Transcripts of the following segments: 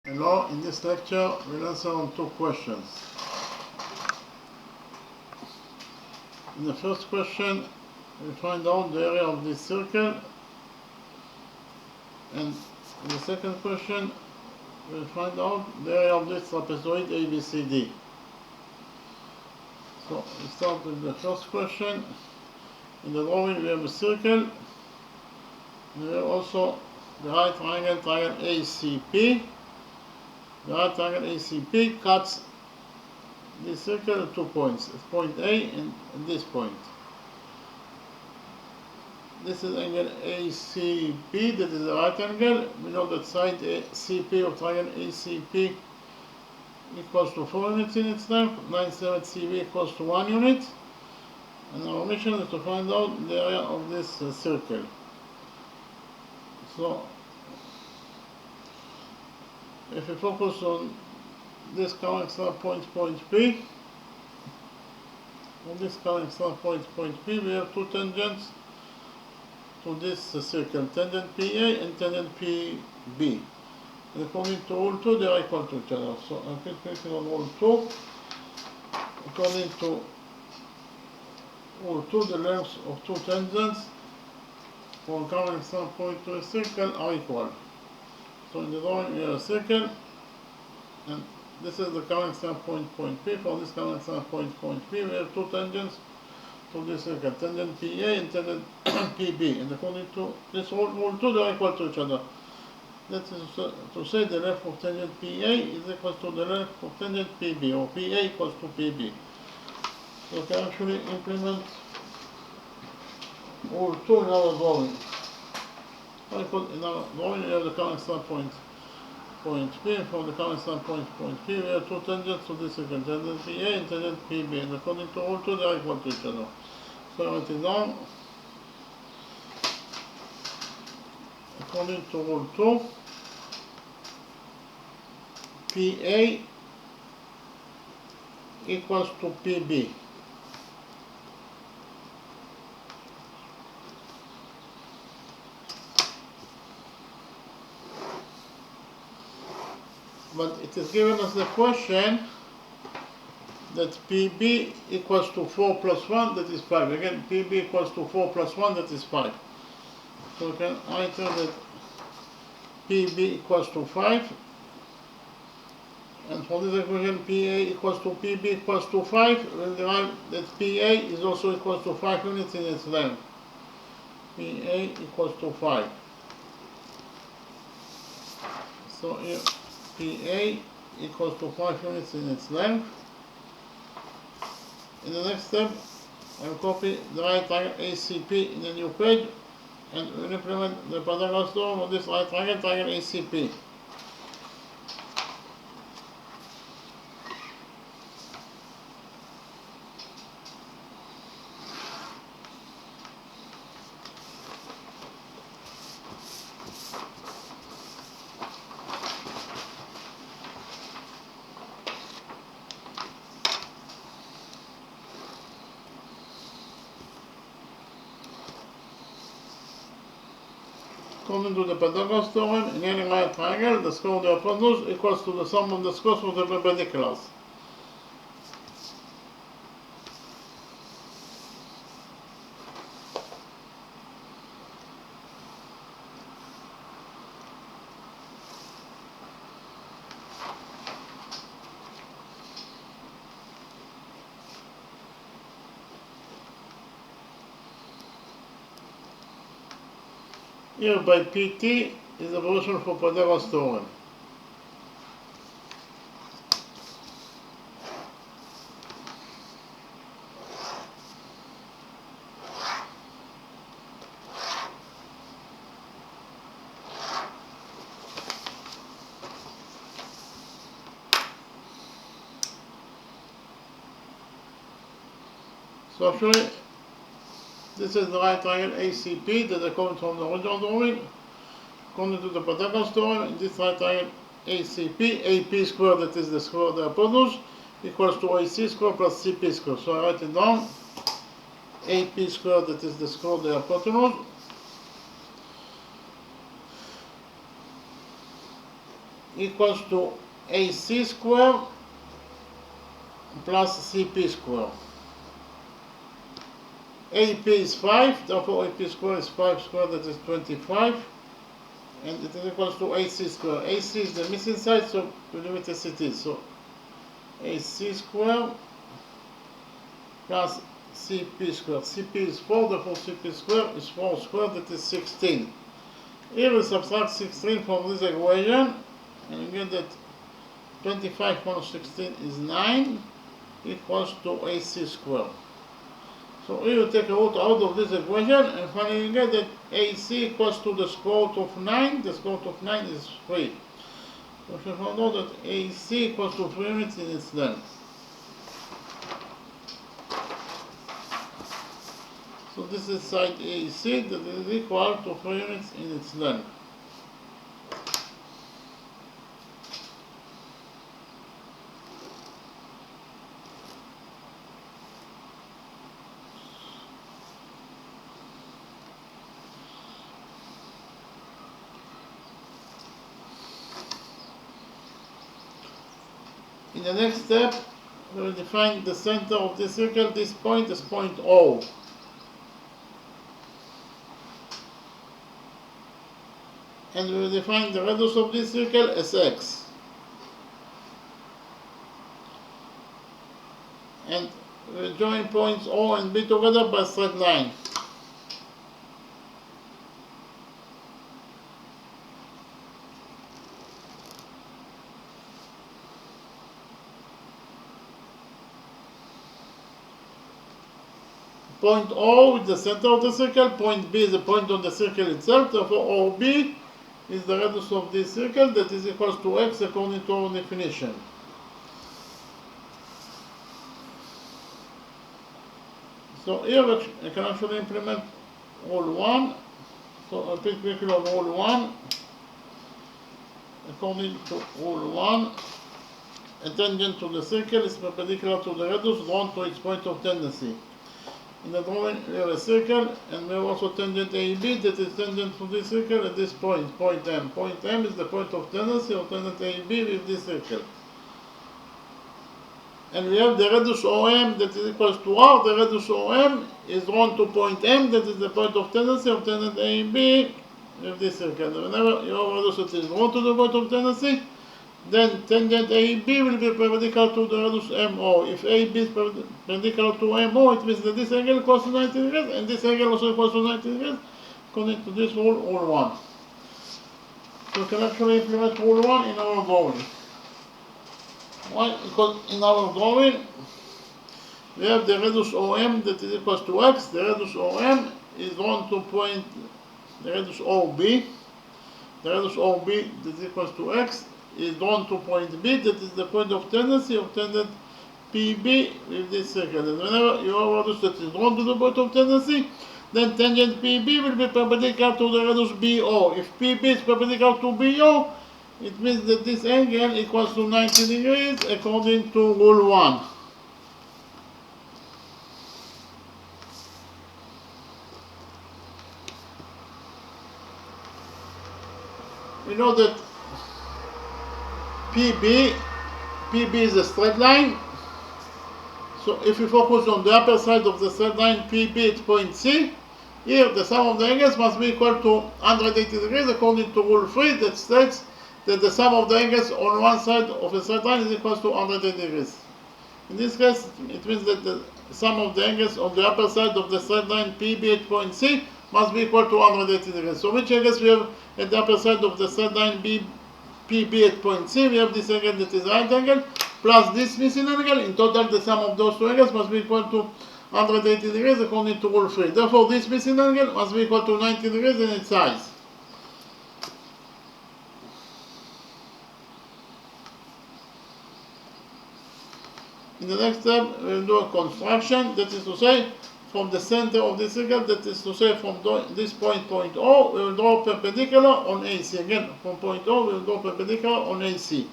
Hello, in this lecture we'll answer on two questions. In the first question, we find out the area of this circle, and in the second question, we'll find out the area of this trapezoid ABCD. So we start with the first question. In the drawing we have a circle, we have also the right triangle ACP. The right triangle ACP cuts this circle at 2 points. It's point A and this point. This is angle ACP, that is the right angle. We know that side CP of triangle ACP equals to 4 units in its length, 9/7 CV equals to 1 unit. And our mission is to find out the area of this circle. So, if we focus on this current star point P, on this current star point P, we have two tangents to this circle, tangent PA and tangent PB. And according to rule 2, they are equal to each other. So I'm clicking on rule 2. According to rule 2, the lengths of two tangents for a current star point to a circle are equal. So in the drawing we have a circle, and this is the current star point P. For this current star point P, we have two tangents to this circle, tangent PA and tangent PB. And according to this rule 2, they are equal to each other. That is to say the length of tangent PA is equal to the length of tangent PB, or PA equals to PB. So we can actually implement rule 2 in our drawing. In our drawing we have the current star point P, and for the current star point P we have two tangents to this circle, tangent PA and tangent PB, and according to rule 2 they are equal to each other. So I write it down. According to rule 2, PA equals to PB. But it is given as the question that PB equals to 4 plus 1, that is 5. Again, PB equals to 4 plus 1, that is 5. So we can write that PB equals to 5. And for this equation, PA equals to PB equals to 5, we'll derive that PA is also equal to 5 units in its length. PA equals to 5. So here, PA equals to 5 units in its length. In the next step, I will copy the right triangle ACP in a new page, and we'll implement the Pythagoras theorem of this right triangle ACP. According to the Pythagoras theorem, in any right triangle, the square of the hypotenuse equals to the sum of the squares of the perpendiculars. Here by PT is the version for Pythagoras theorem. So actually, this is the right triangle ACP that I copied from the original drawing. According to the Pythagoras theorem, in this right triangle ACP, AP squared, that is the square of the hypotenuse, equals to AC squared plus CP squared. So I write it down. AP squared, that is the square of the hypotenuse, equals to AC square plus CP square. AP is 5, therefore AP square is 5 square, that is 25, and it is equals to AC square. AC is the missing side, so we leave it as it is. So AC square plus CP square. CP is 4, therefore CP square is 4 square, that is 16. Here we subtract 16 from this equation, and we get that 25 minus 16 is 9, equals to AC square. So here you take a root out of this equation, and finally you get that AC equals to the square root of 9. The square root of 9 is 3. So we found out that AC equals to 3 units in its length. So this is side AC that is equal to 3 units in its length. In the next step, we will define the center of the circle. This point is point O. And we will define the radius of this circle as x. And we will join points O and B together by a straight line. Point O is the center of the circle, point B is the point on the circle itself, therefore OB is the radius of this circle, that is equals to x according to our definition. So here I can actually implement rule 1. So I'll pick quickly on rule 1. According to rule 1, a tangent to the circle is perpendicular to the radius drawn to its point of tendency. In the drawing, we have a circle, and we have also tangent AB that is tangent to this circle at this point, point M. Point M is the point of tendency of tangent AB with this circle. And we have the radius OM that is equals to R. The radius OM is drawn to point M, that is the point of tendency of tangent AB with this circle. Whenever you have a radius that is drawn to the point of tendency, then tangent AB will be perpendicular to the radius MO. If AB is perpendicular to MO, it means that this angle equals to 90 degrees, and this angle also equals to 90 degrees, according to this rule, rule 1. So we can actually implement rule 1 in our drawing. Why? Because in our drawing, we have the radius OM that is equals to x. The radius OM is drawn to point, the radius OB. The radius OB that is equals to x is drawn to point B, that is the point of tendency of tangent PB with this circle. And whenever you have a radius that is drawn to the point of tendency, then tangent PB will be perpendicular to the radius BO. If PB is perpendicular to BO, it means that this angle equals to 90 degrees according to rule 1. We know that PB is a straight line. So if you focus on the upper side of the straight line PB at point C, here the sum of the angles must be equal to 180 degrees according to rule 3 that states that the sum of the angles on one side of a straight line is equal to 180 degrees. In this case, it means that the sum of the angles on the upper side of the straight line PB at point C must be equal to 180 degrees. So which angles we have at the upper side of the straight line PB at point C? We have this angle that is right angle plus this missing angle. In total, the sum of those two angles must be equal to 180 degrees according to rule 3. Therefore, this missing angle must be equal to 90 degrees in its size. In the next step, we will do a construction, that is to say, from the center of the circle, that is to say, from this point, point O, we will draw perpendicular on AC. Again, from point O, we will draw perpendicular on AC.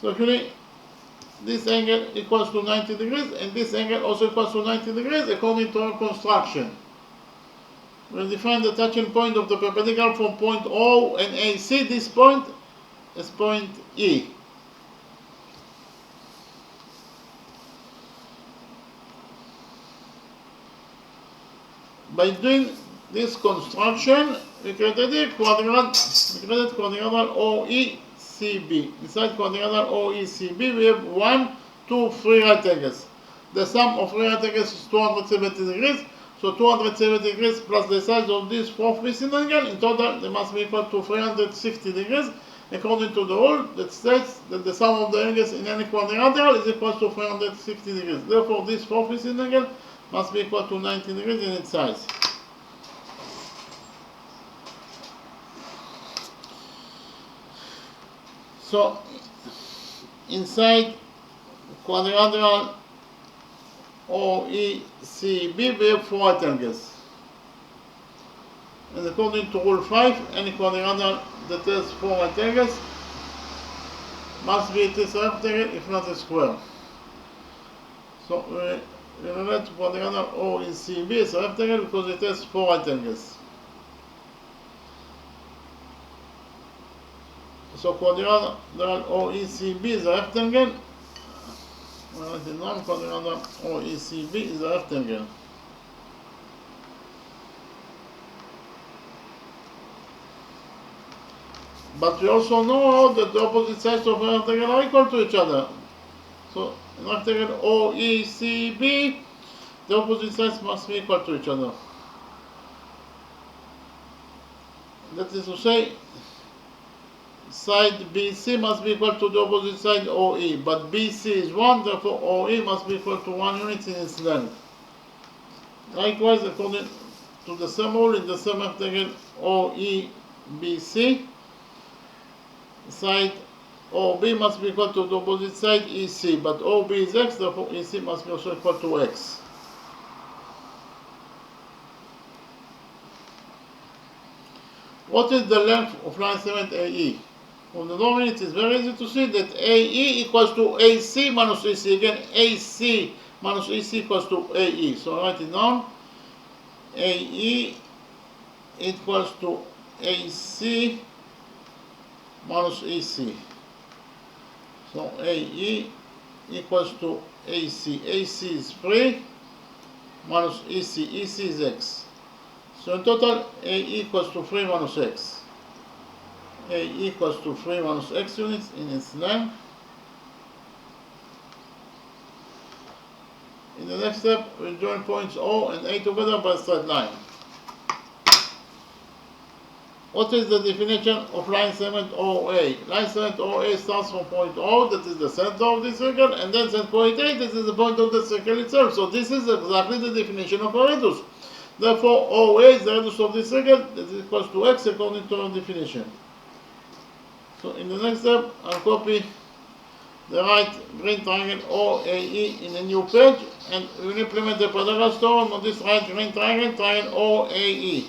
So actually, this angle equals to 90 degrees, and this angle also equals to 90 degrees according to our construction. We'll define the touching point of the perpendicular from point O and AC. This point is point E. By doing this construction, we created a quadrilateral OECB. Inside quadrilateral OECB, we have 1, 2, 3 right angles. The sum of 3 right angles is 270 degrees. So 270 degrees plus the size of this fourth missing angle, in total they must be equal to 360 degrees, according to the rule that states that the sum of the angles in any quadrilateral is equal to 360 degrees. Therefore, this fourth missing angle must be equal to 90 degrees in its size. So, inside quadrilateral OECB, we have 4 right angles. And according to rule 5, any quadrilateral that has 4 right angles must be a tetrahedral if not a square. So we relate quadrilateral OECB as a rectangle because it has 4 right angles. So quadrilateral OECB is a rectangle. The non-quadrilateral OECB is a rectangle. But we also know that the opposite sides of a rectangle are equal to each other. So in rectangle OECB, the opposite sides must be equal to each other. That is to say, side BC must be equal to the opposite side OE, but BC is 1, therefore OE must be equal to 1 unit in its length. Likewise, according to the same rule, in the same rectangle OEBC, side OB must be equal to the opposite side EC, but OB is X, therefore EC must be also equal to X. What is the length of line segment AE? From the drawing, it is very easy to see that AE equals to AC minus EC. Again, AC minus EC equals to AE. So write it down. AE equals to AC minus EC. So AE equals to AC. AC is 3 minus EC. EC is X. So in total, AE equals to 3 minus X. A equals to 3 minus X units in its length. In the next step, we'll join points O and A together by a straight line. What is the definition of line segment OA? Line segment OA starts from point O, that is the center of the circle, and then at point A, that is the point of the circle itself. So this is exactly the definition of a radius. Therefore, OA is the radius of the circle, that is equals to X according to our definition. So in the next step, I'll copy the right green triangle OAE in a new page, and we will implement the Pythagoras theorem on this right green triangle, triangle OAE.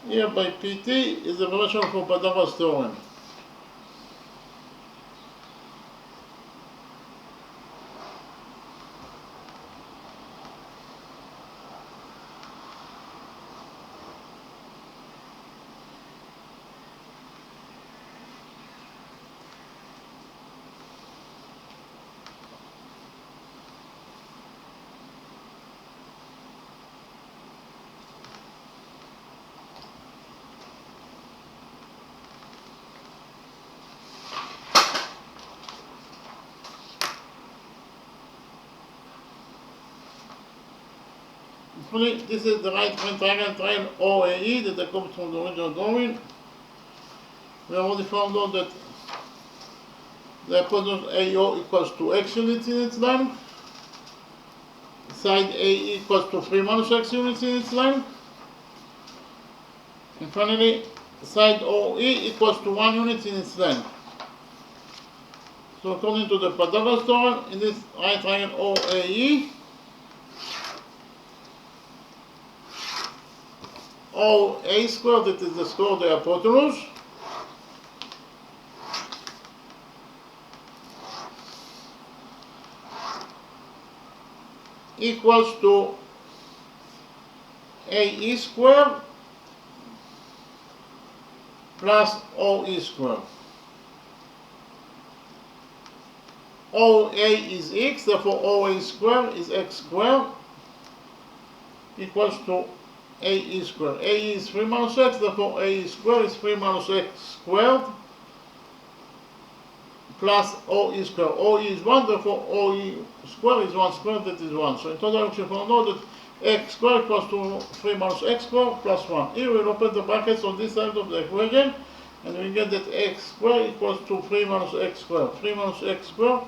Here by PT is the relation for Pythagoras theorem. This is the right green triangle, triangle OAE that I copied from the original drawing. We already found out that the hypotenuse AO equals to X units in its length. side A equals to 3 minus x units in its length. And finally, side OE equals to 1 unit in its length. So according to the Pythagoras theorem, in this right triangle OAE, OA squared, that is the square of the hypotenuse, equals to AE squared plus OE squared. OA is x, therefore OA squared is x squared equals to AE squared. AE is 3 minus x, therefore AE squared is 3 minus x squared plus OE squared. OE is 1, therefore OE squared is 1 squared, that is 1. So in total we found out that x squared equals to 3 minus x squared plus 1. Here we'll open the brackets on this side of the equation, and we get that x squared equals to 3 minus x squared. 3 minus x squared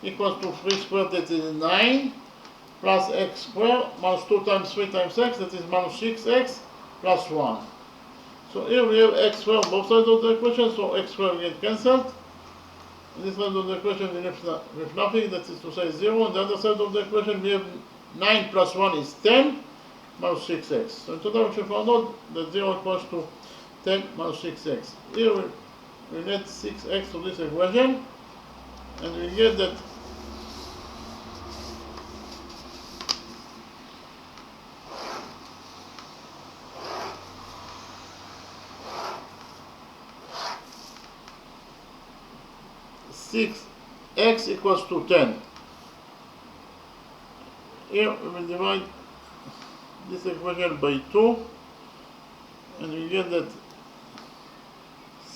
equals to 3 squared, that is 9, plus x squared minus 2 times 3 times x, that is minus 6x plus 1. So here we have x squared on both sides of the equation, so x squared will get cancelled. On this side of the equation we left with nothing, that is to say 0. On the other side of the equation we have 9 plus 1 is 10 minus 6x. So in total we should find out that 0 equals to 10 minus 6x. Here we add 6x to this equation, and we get that x equals to 10. Here we will divide this equation by 2, and we get that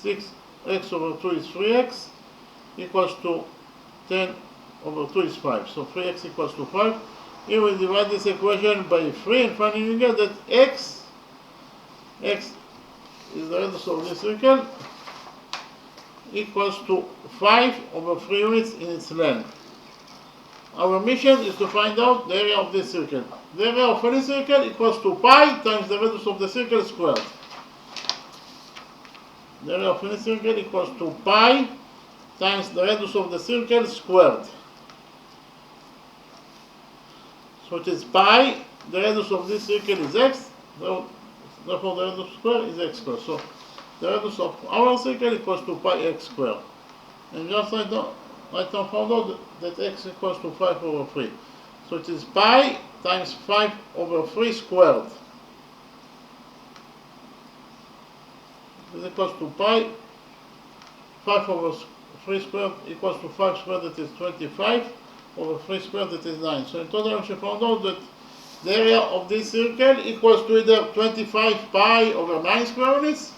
6x over 2 is 3x equals to 10 over 2 is 5. So 3x equals to 5. Here we divide this equation by 3, and finally we get that x is the radius of this circle, equals to 5 over 3 units in its length. Our mission is to find out the area of this circle. The area of any circle equals to pi times the radius of the circle squared. The area of any circle equals to pi times the radius of the circle squared. So it is pi, the radius of this circle is x, therefore the radius squared is x squared. So the radius of our circle equals to pi x squared. And just right now found out that x equals to 5 over 3. So it is pi times 5 over 3 squared. This equals to pi, 5 over 3 squared equals to 5 squared, that is 25, over 3 squared, that is 9. So in total we found out that the area of this circle equals to either 25 pi over 9 square units.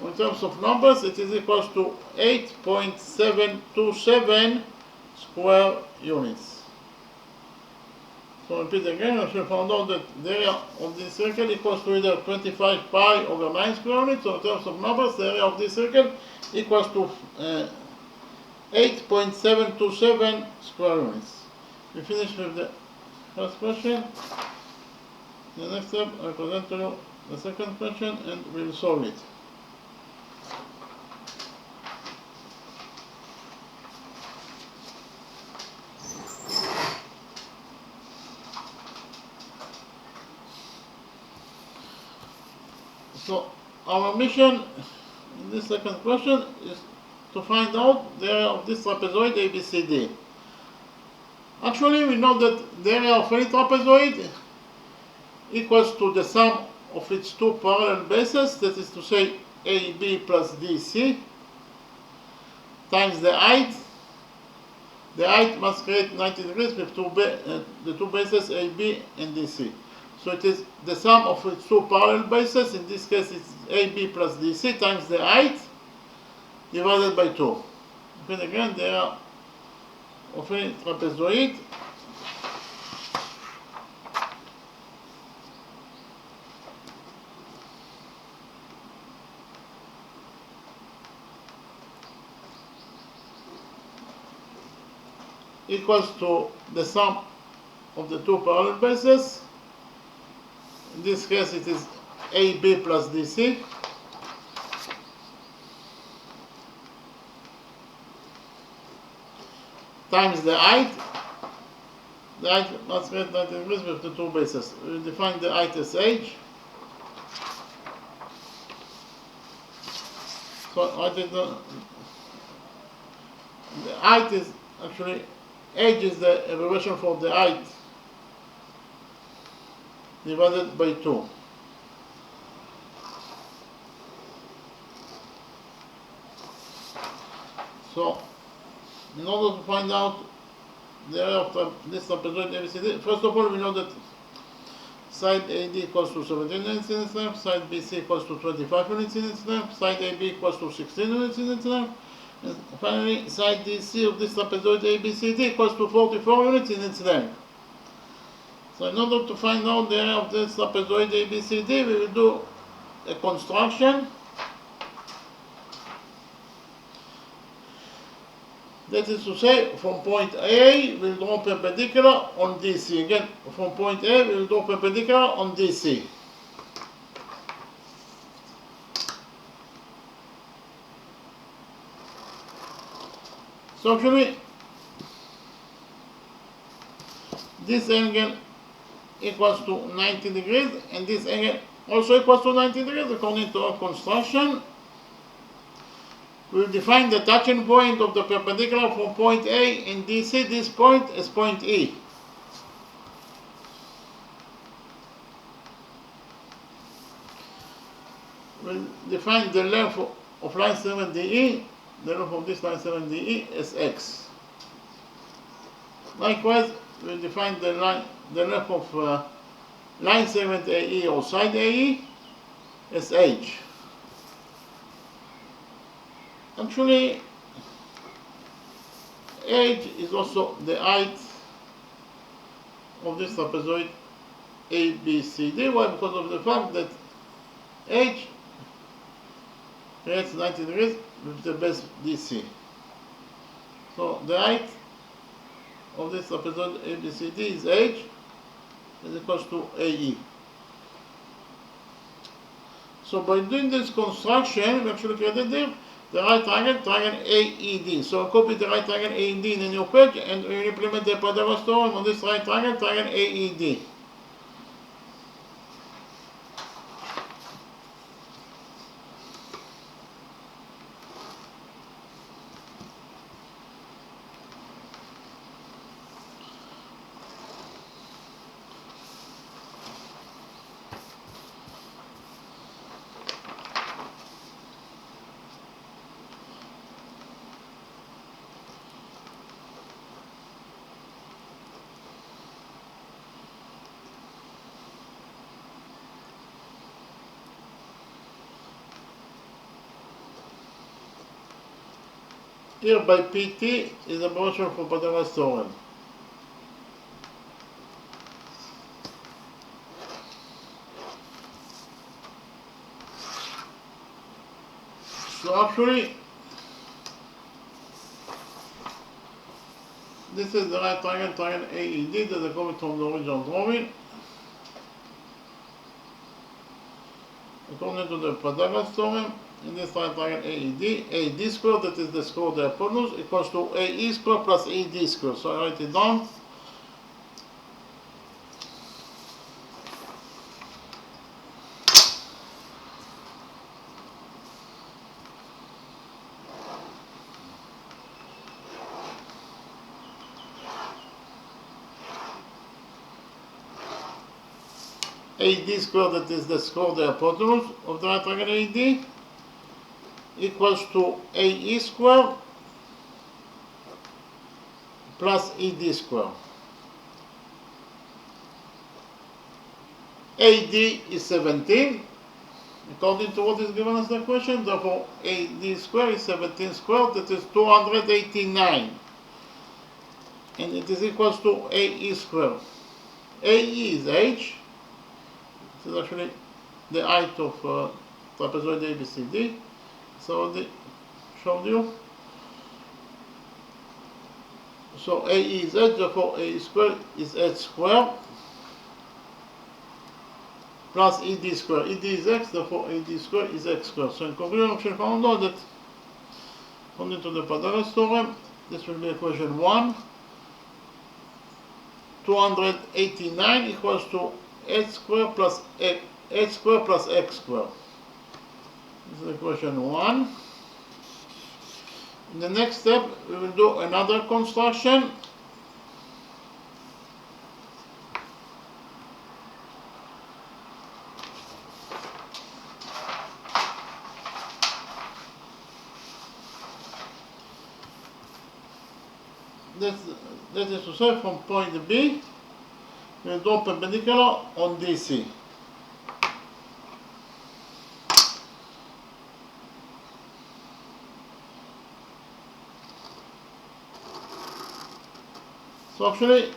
In terms of numbers, it is equals to 8.727 square units. So repeat again, we found out that the area of this circle equals to either 25 pi over 9 square units, so in terms of numbers, the area of this circle equals to 8.727 square units. We finish with the first question. The next step, I present to you the second question, and we will solve it. So our mission in this second question is to find out the area of this trapezoid ABCD. Actually, we know that the area of any trapezoid equals to the sum of its two parallel bases, that is to say AB plus DC, times the height. The height must create 90 degrees with the two bases AB and DC. So it is the sum of its two parallel bases, in this case it's AB plus DC, times the height divided by 2. Okay, again, the area of a trapezoid equals to the sum of the two parallel bases. In this case it is AB plus DC times the height. The height must be 90 degrees with the two bases. We define the height as h. So I did the height is actually, h is the abbreviation for the height divided by 2. So, in order to find out the area of this trapezoid ABCD, first of all we know that side AD equals to 17 units in its length, side BC equals to 25 units in its length, side AB equals to 16 units in its length, and finally side DC of this trapezoid ABCD equals to 44 units in its length. So in order to find out the area of this trapezoid ABCD, we will do a construction. That is to say, from point A, we will draw perpendicular on DC. Again, from point A, we will draw perpendicular on DC. So actually, this angle equals to 90 degrees, and this angle also equals to 90 degrees according to our construction. We will define the touching point of the perpendicular from point A in DC, this point, as point E. We will define the length of line 7DE, the length of this line 7DE, as x. Likewise, we will define the length of line segment AE or side AE as h. Actually, h is also the height of this trapezoid ABCD. Why? Because of the fact that h creates 90 degrees with the base DC. So the height of this trapezoid ABCD is h is equals to AE. So by doing this construction, we actually created the right triangle AED. So copy the right triangle AED in a new page and we implement the Pythagoras theorem on this right triangle AED. Here by PT is a motion for Pythagoras theorem. So actually, this is the right triangle AED that is coming from the original drawing. According to the Pythagoras theorem, in this right triangle AED, AD squared, that is the square of the hypotenuse, equals to AE squared plus AD squared. So I write it down. AD squared, that is the square of the hypotenuse of the right triangle AED, equals to AE squared plus ED squared. AD is 17, according to what is given as the question, therefore AD squared is 17 squared, that is 289. And it is equals to AE squared. AE is h. This is actually the height of trapezoid ABCD. So I showed you. So AE is h, therefore AE squared is h squared plus ED squared. ED is x, therefore AD squared is x squared. So in conclusion, we found out that according to the Pythagoras theorem, this will be equation 1. 289 equals to h squared plus x squared. This is equation 1. In the next step, we will do another construction. That is to say, from point B, we will draw perpendicular on DC. So actually,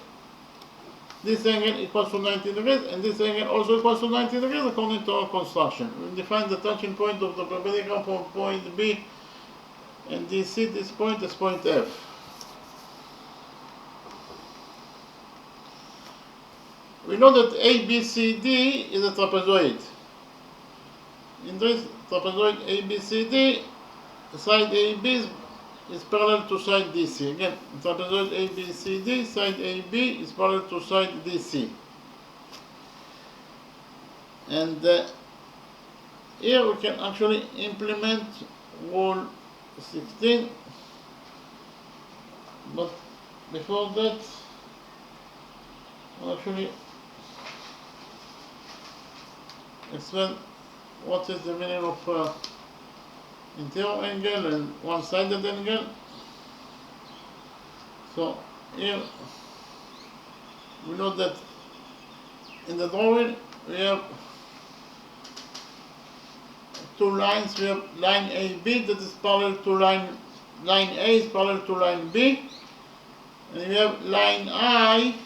this angle equals to 90 degrees, and this angle also equals to 90 degrees according to our construction. We define the touching point of the perpendicular from point B and DC. This point is point F. We know that ABCD is a trapezoid. In this trapezoid ABCD, side AB is parallel to side DC. Again, trapezoid ABCD, side AB is parallel to side DC. And here we can actually implement rule 16. But before that, I'll actually explain what is the meaning of interior angle and one-sided angle. So here we know that in the drawing we have two lines. We have line AB that is parallel to line A is parallel to line B, and we have line I.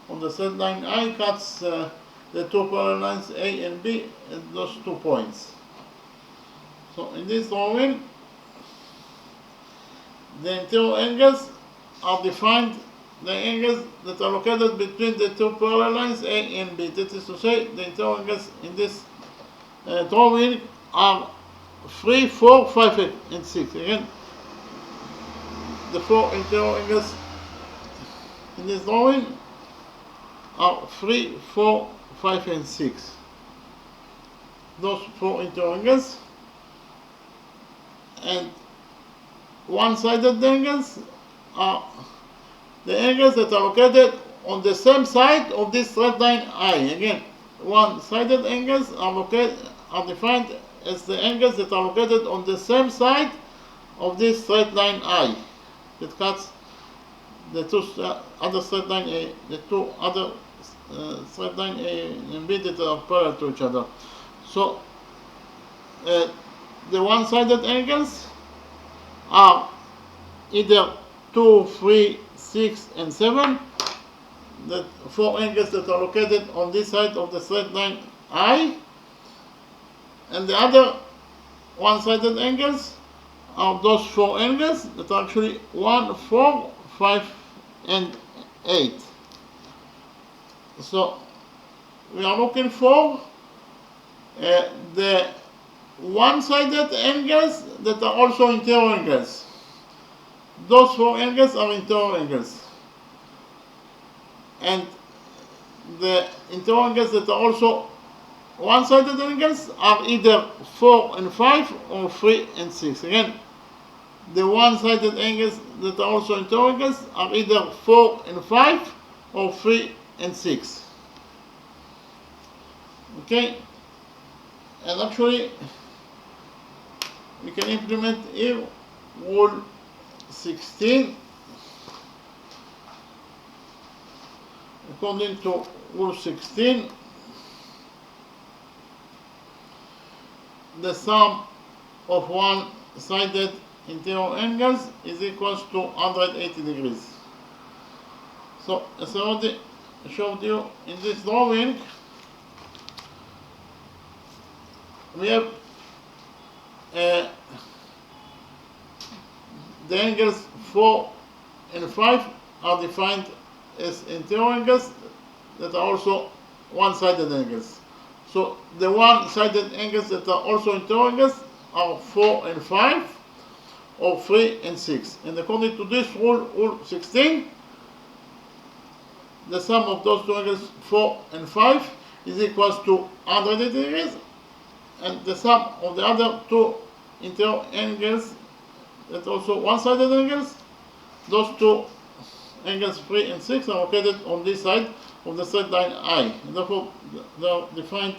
On the third line I cuts the two parallel lines A and B at those 2 points. So in this drawing, the interior angles are defined, the angles that are located between the two parallel lines A and B. That is to say, the interior angles in this drawing are 3, 4, 5, and 6. Again, the 4 interior angles in this drawing are 3, 4, 5, and 6. Those 4 interior angles. And one-sided angles are the angles that are located on the same side of this straight line I. Again, one-sided angles are defined as the angles that are located on the same side of this straight line I that cuts the two other straight line A, the two other straight line A and B that are parallel to each other. So the one-sided angles are either 2, 3, 6, and 7. The 4 angles that are located on this side of the straight line I, and the other one-sided angles are those 4 angles that are actually 1, 4, 5, and 8. So we are looking for the one-sided angles that are also interior angles. Those 4 angles are interior angles. And the interior angles that are also one-sided angles are either 4 and 5 or 3 and 6. Again, the one-sided angles that are also interior angles are either 4 and 5 or 3 and 6. Okay? And actually, we can implement here rule 16. According to rule 16, the sum of one-sided interior angles is equals to 180 degrees. So as I already showed you in this drawing, we have the angles 4 and 5 are defined as interior angles that are also one-sided angles. So the one-sided angles that are also interior angles are 4 and 5, or 3 and 6. And according to this rule, rule 16, the sum of those two angles, 4 and 5, is equals to 180 degrees, and the sum of the other two interior angles, that also one-sided angles, those two angles 3 and 6 are located on this side of the straight line I. And therefore, they are defined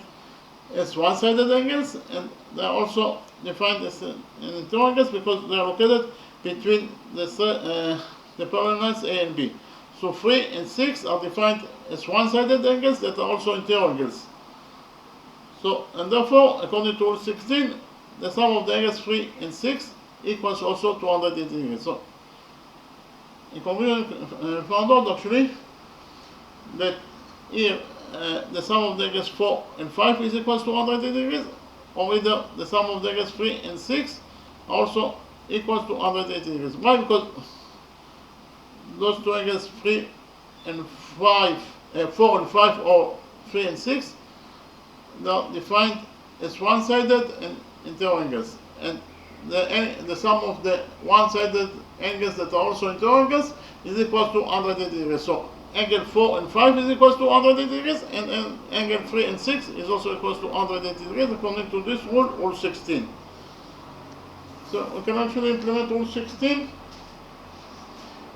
as one-sided angles, and they are also defined as interior angles because they are located between the parallel lines A and B. So 3 and 6 are defined as one-sided angles that are also interior angles. So, and therefore, according to rule 16, the sum of the angles 3 and 6 equals also 280 degrees. So, in conclusion, found out actually that here the sum of the angles 4 and 5 is equals to 180 degrees, or either the sum of the angles 3 and 6 also equals to 180 degrees. Why? Because those two angles 3 and 5, 4 and 5, or 3 and 6, they are defined as one-sided and interior angles, and the sum of the one-sided angles that are also interior angles is equal to 180 degrees. So angle 4 and 5 is equal to 180 degrees, and angle 3 and 6 is also equal to 180 degrees according to this rule, rule 16. So we can actually implement rule 16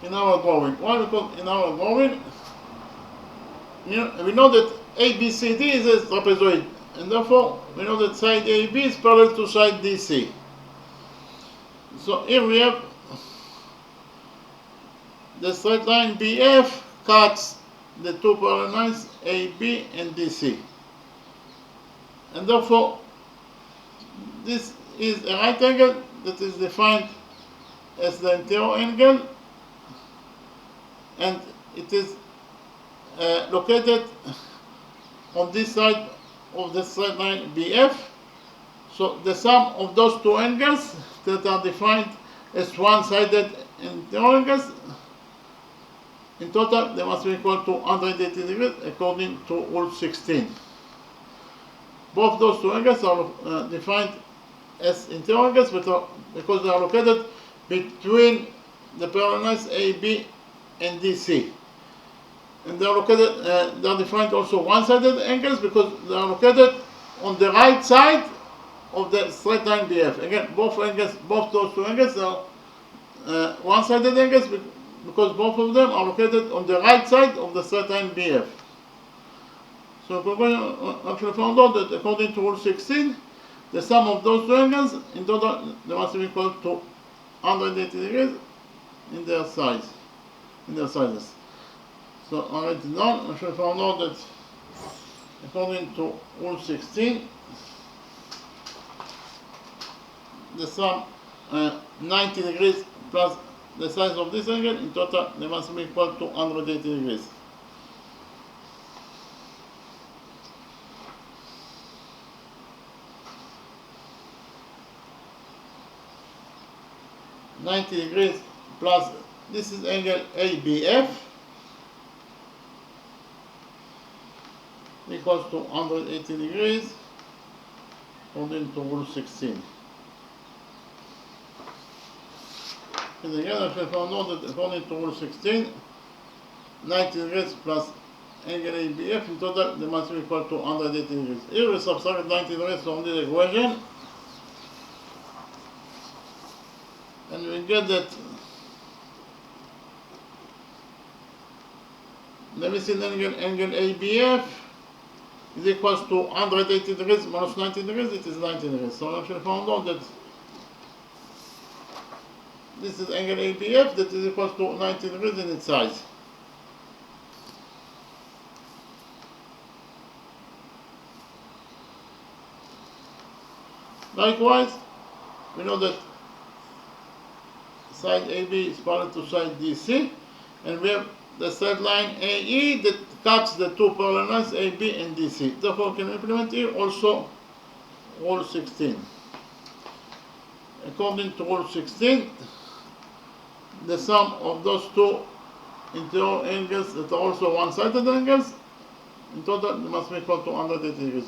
in our drawing. Why? Because in our drawing, we know that ABCD is a trapezoid, and therefore we know that side AB is parallel to side DC. So here we have the straight line BF cuts the two parallel lines AB and DC, and therefore this is a right angle that is defined as the interior angle, and it is located on this side of the straight line BF. So the sum of those two angles that are defined as one-sided interior angles, in total they must be equal to 180 degrees according to rule 16. Both those two angles are defined as interior angles because they are located between the parallel lines AB and DC. And they are located, they are defined also one-sided angles because they are located on the right side of the straight line BF. Again, both those two angles are one-sided angles because both of them are located on the right side of the straight line BF. So we actually found out that according to rule 16, the sum of those two angles in total they must be equal to 180 degrees in their size, in their sizes. So I write it down. I should found out that according to rule 16, the sum 90 degrees plus the size of this angle, in total they must be equal to 180 degrees. (90 degrees) plus this is angle ABF equals to 180 degrees according to rule 16. And again, I shall found out that according to rule 16, 90 degrees plus angle ABF in total they must be equal to 180 degrees. Here we subtract 90 degrees from this equation, and we get that the missing angle ABF is equals to 180 degrees minus 90 degrees, it is 90 degrees. So I actually found out that this is angle ABF that is equals to 90 degrees in its size. Likewise, we know that side AB is parallel to side DC, and we have the straight line AE that cuts the two parallel lines AB and DC. Therefore, we can implement here also rule 16. According to rule 16, the sum of those two interior angles that are also one-sided angles, in total they must be equal to 180 degrees.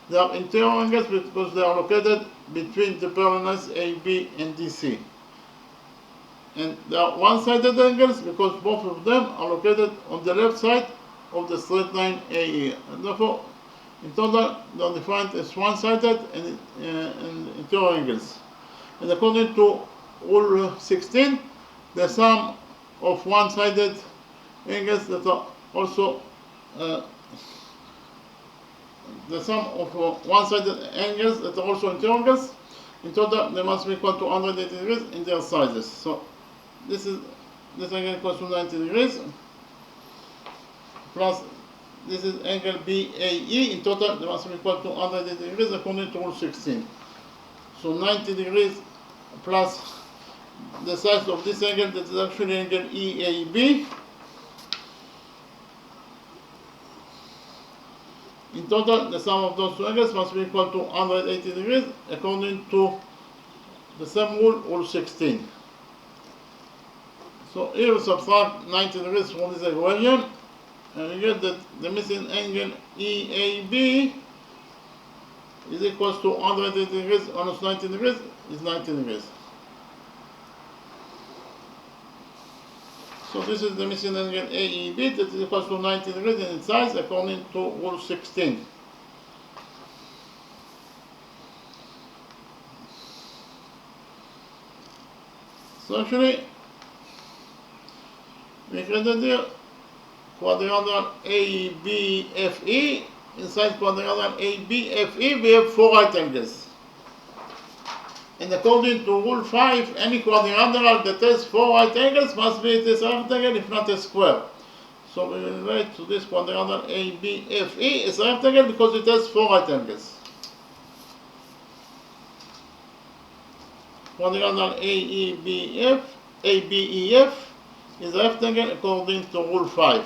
They are interior angles because they are located between the parallels AB and DC. And they are one-sided angles because both of them are located on the left side of the straight line AE. And therefore, in total, they are defined as one-sided and interior angles. And according to Rule 16, the sum of one-sided angles that are also the sum of one-sided angles that are also interior angles, in total they must be equal to 180 degrees in their sizes. So this angle equals to 90 degrees plus this is angle BAE. In total they must be equal to 180 degrees according to Rule 16. So 90 degrees plus the size of this angle, that is actually angle EAB. In total, the sum of those two angles must be equal to 180 degrees according to the same rule, Rule 16. So here we subtract 90 degrees from this equation, and we get that the missing angle EAB is equal to 180 degrees minus 90 degrees is 90 degrees. So this is the missing angle AEB that is equal to 90 degrees in its size according to Rule 16. So actually, we created here quadrilateral ABFE. Inside quadrilateral ABFE we have 4 right angles. And according to Rule 5, any quadrilateral that has 4 right angles must be a right angle, if not a square. So we will write to this quadrilateral ABFE as right angle because it has 4 right angles. Quadrilateral ABEF is right angle according to Rule 5.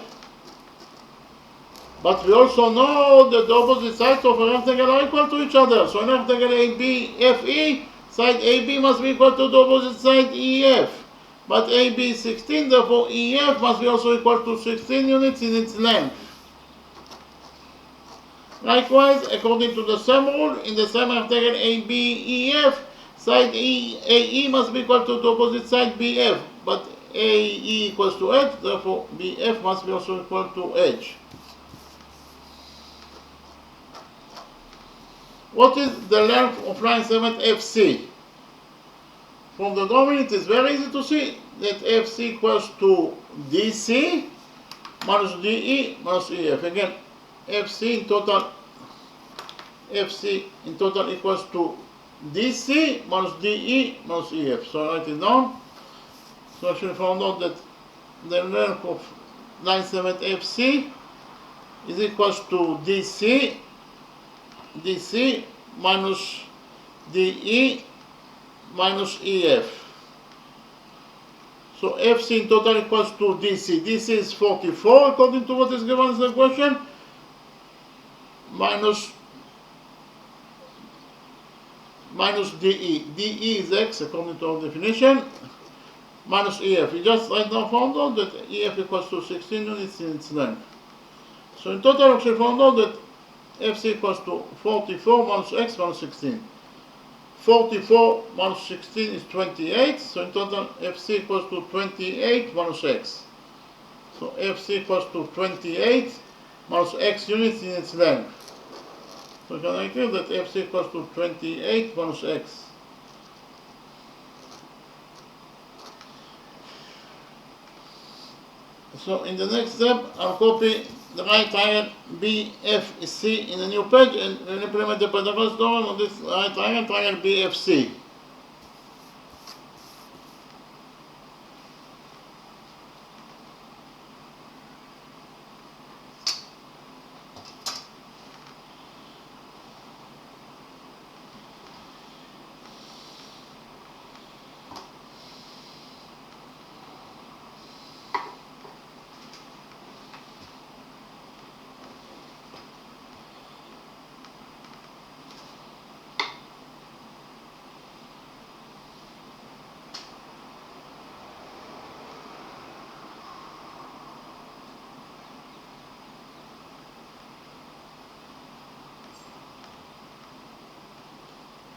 But we also know that the opposite sides of a right angle are equal to each other. So in right angle ABFE, side AB must be equal to the opposite side EF. But AB is 16, therefore EF must be also equal to 16 units in its length. Likewise, according to the same rule, in the same rectangle ABEF, side AE must be equal to the opposite side BF. But AE equals to H, therefore BF must be also equal to H. What is the length of line segment FC? From the drawing it is very easy to see that FC equals to DC minus DE minus EF. Again, FC in total equals to DC minus DE minus EF. So I write it down. So actually found out that the length of line segment FC is equals to DC minus DE minus EF. So FC in total equals to DC. DC is 44 according to what is given in the question, minus DE. DE is X according to our definition, minus EF. We just right now found out that EF equals to 16 units in its length. So in total actually found out that FC equals to 44 minus X minus 16. 44 minus 16 is 28, so in total FC equals to 28 minus X. So FC equals to 28 minus X units in its length. So can I give that FC equals to 28 minus X? So in the next step, I'll copy the right triangle BFC in a new page and we'll implement the Pythagoras theorem on this right triangle BFC.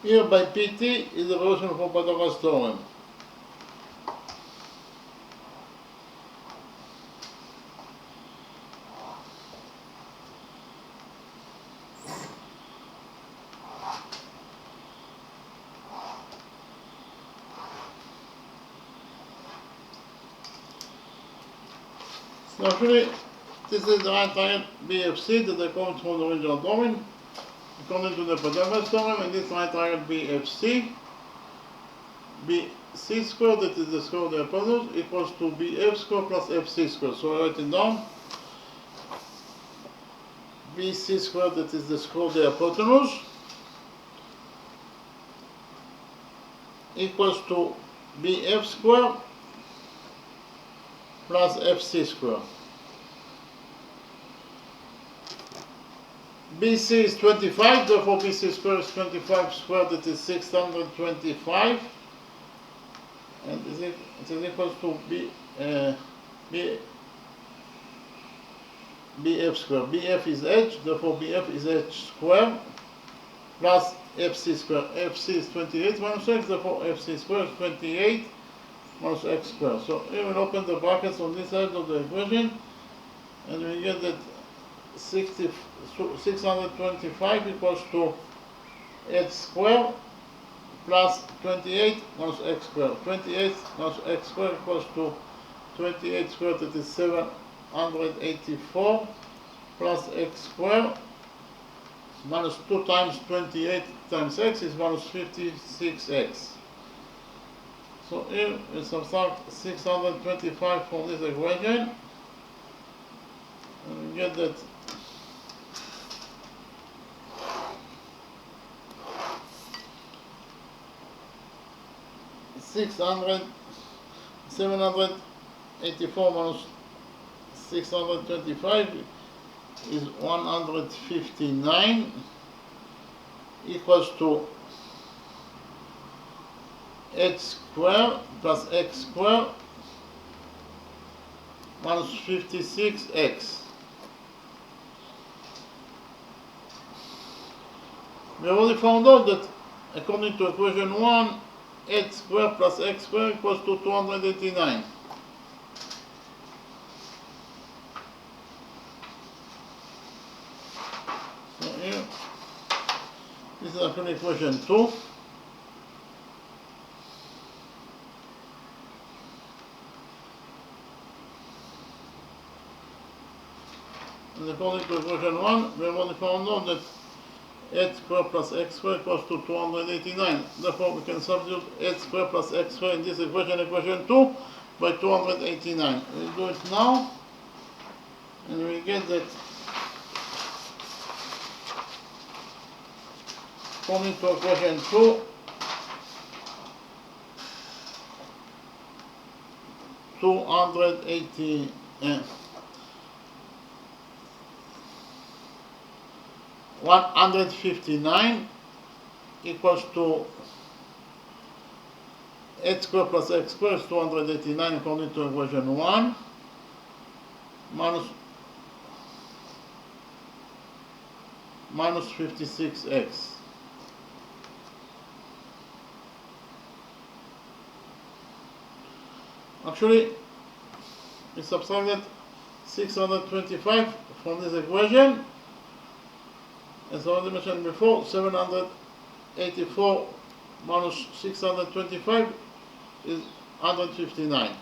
Here by PT is the version for Pythagoras theorem. So actually, this is the right triangle BFC that I come from the original drawing. According to the Pythagoras theorem, and this right triangle BFC, BC squared, that is the square of the hypotenuse, equals to BF squared plus FC squared. So I write it down. BC squared, that is the square of the hypotenuse, equals to BF squared plus FC squared. BC is 25, therefore BC squared is 25 squared, that is 625. And it is equal to BF squared. BF is h, therefore BF is h squared plus FC squared. FC is 28 minus x, therefore FC squared is 28 minus x squared. So here we'll open the brackets on this side of the equation, and we get that 625 equals to h squared plus 28 minus x squared. 28 minus x squared equals to 28 squared, that is 784, plus x squared minus 2 times 28 times x is minus 56x. So here we subtract 625 from this equation, and we get that 784 minus 625 is 159, equals to h squared plus x squared minus 56x. We already found out that according to equation 1, h squared plus x squared equals to 289. So here, this is actually equation 2. And according to equation 1, we have already found out that h squared plus x squared equals to 289. Therefore, we can substitute h squared plus x squared in this equation, equation 2, by 289. We'll do it now, and we get that according to equation 2, 159 equals to h squared plus x squared is 289 according to equation 1, minus 56x. Actually, we subtracted 625 from this equation. As I already mentioned before, 784 minus 625 is 159.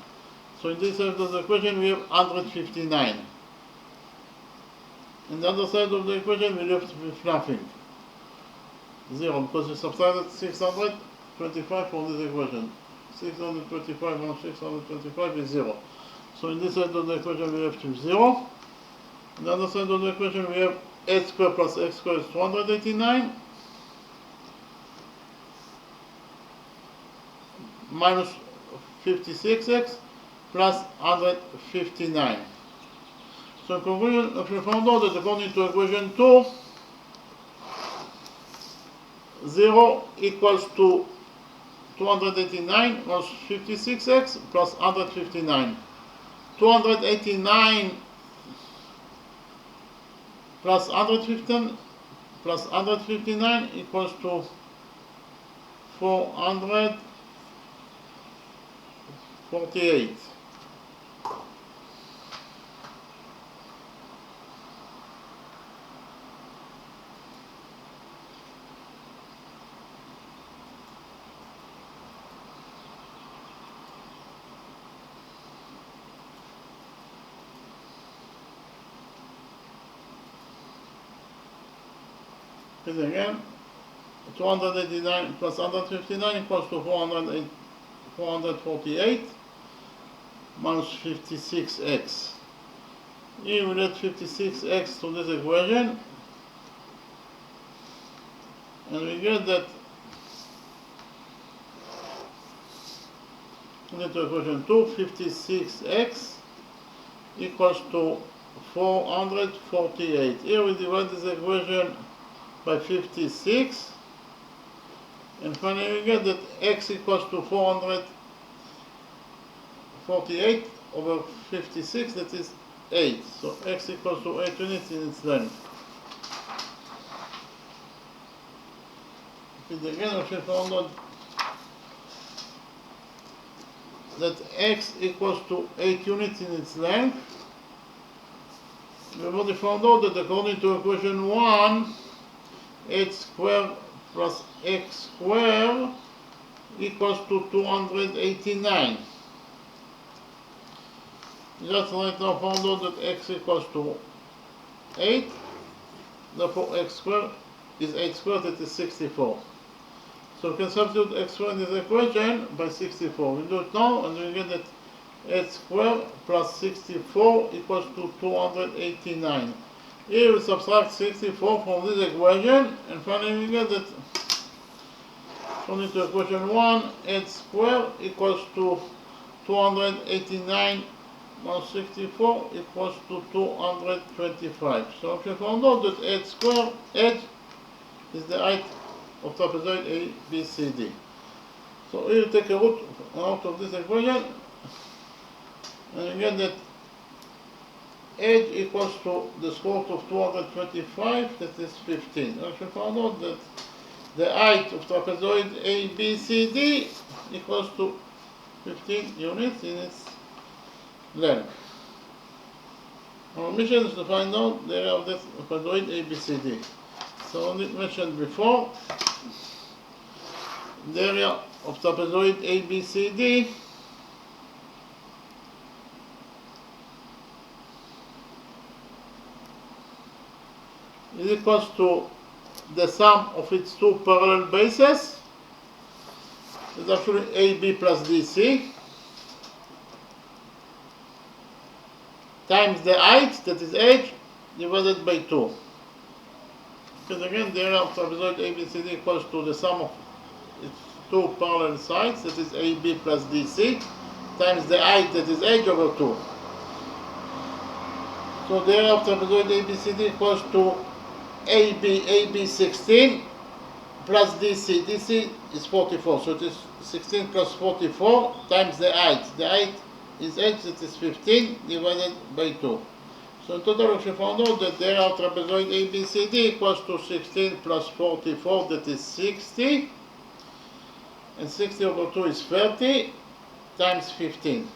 So in this side of the equation we have 159. In the other side of the equation we left with nothing. 0, because we subtracted 625 from this equation. 625 minus 625 is 0. So in this side of the equation we have 0. In the other side of the equation we have h squared plus x squared is 289 minus 56x plus 159. So in conclusion, if we found out that according to equation 2, 0 equals to 289 minus 56x plus 159. 289 plus 159 equals to 448. This again, 289 plus 159 equals to 448 minus 56x. Here we add 56x to this equation, and we get that into equation 2, 56x equals to 448. Here we divide this equation by 56, and finally we get that x equals to 448 over 56, that is 8. So x equals to 8 units in its length. Again, we found out that x equals to 8 units in its length. We already found out that according to equation 1, 8 squared plus x squared equals to 289. Just right now found out that x equals to 8, therefore x squared is 8 squared, that is 64. So we can substitute x squared in this equation by 64. We do it now and we get that 8 squared plus 64 equals to 289. Here we subtract 64 from this equation, and finally we get that according to equation 1, 8 squared equals to 289 minus 64 equals to 225. So if you found out that 8 squared, 8 is the height of trapezoid ABCD. So here you take a root out of this equation, and you get that h equals to the square root of 225, that is 15. If you found out that the height of trapezoid ABCD equals to 15 units in its length. Our mission is to find out the area of this trapezoid ABCD. So as mentioned before, the area of trapezoid ABCD is equals to the sum of its two parallel bases. It's actually AB plus DC times the height, that is h, divided by 2. Because again, the area of trapezoid ABCD equals to the sum of its two parallel sides, that is AB plus DC, times the height, that is h, over 2. So the area of trapezoid ABCD equals to AB 16 plus DC. DC is 44, so it is 16 plus 44 times the height. The height is h, that is 15, divided by 2. So in total we found out that the area of trapezoid ABCD equals to 16 plus 44, that is 60, and 60 over 2 is 30, times 15.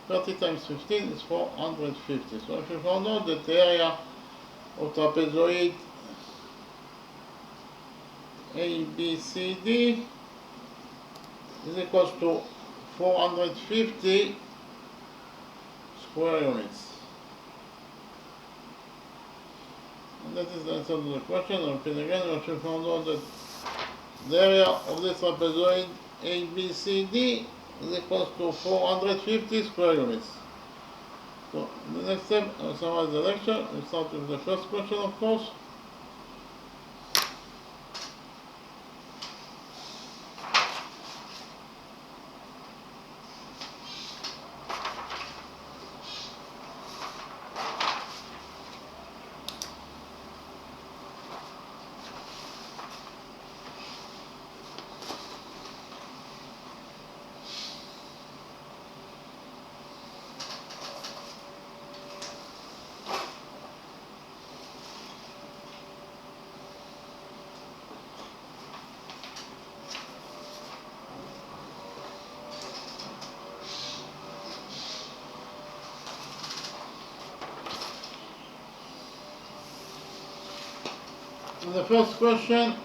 30 times 15 is 450. So if you found out that the area of trapezoid ABCD is equals to 450 square units. And that is the answer to the question. I'll repeat again. We found out that the area of this trapezoid ABCD is equals to 450 square units. So in the next step, I'll summarize the lecture. We'll start with the first question, of course. In the first question,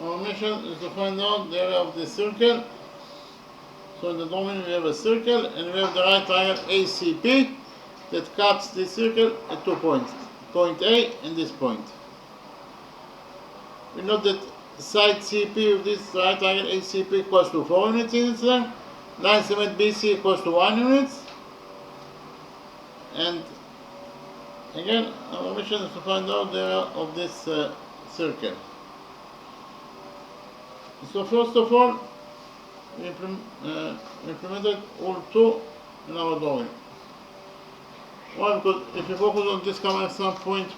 our mission is to find out the area of the circle. So in the domain we have a circle and we have the right triangle ACP that cuts this circle at 2 points, point A and this point. We know that the side CP of this right triangle ACP equals to 4 units in its length, line segment BC equals to 1 unit, and again our mission is to find out the area of this circle. So first of all, we implemented all 2 in our drawing. Why? Because if you focus on this common extent point,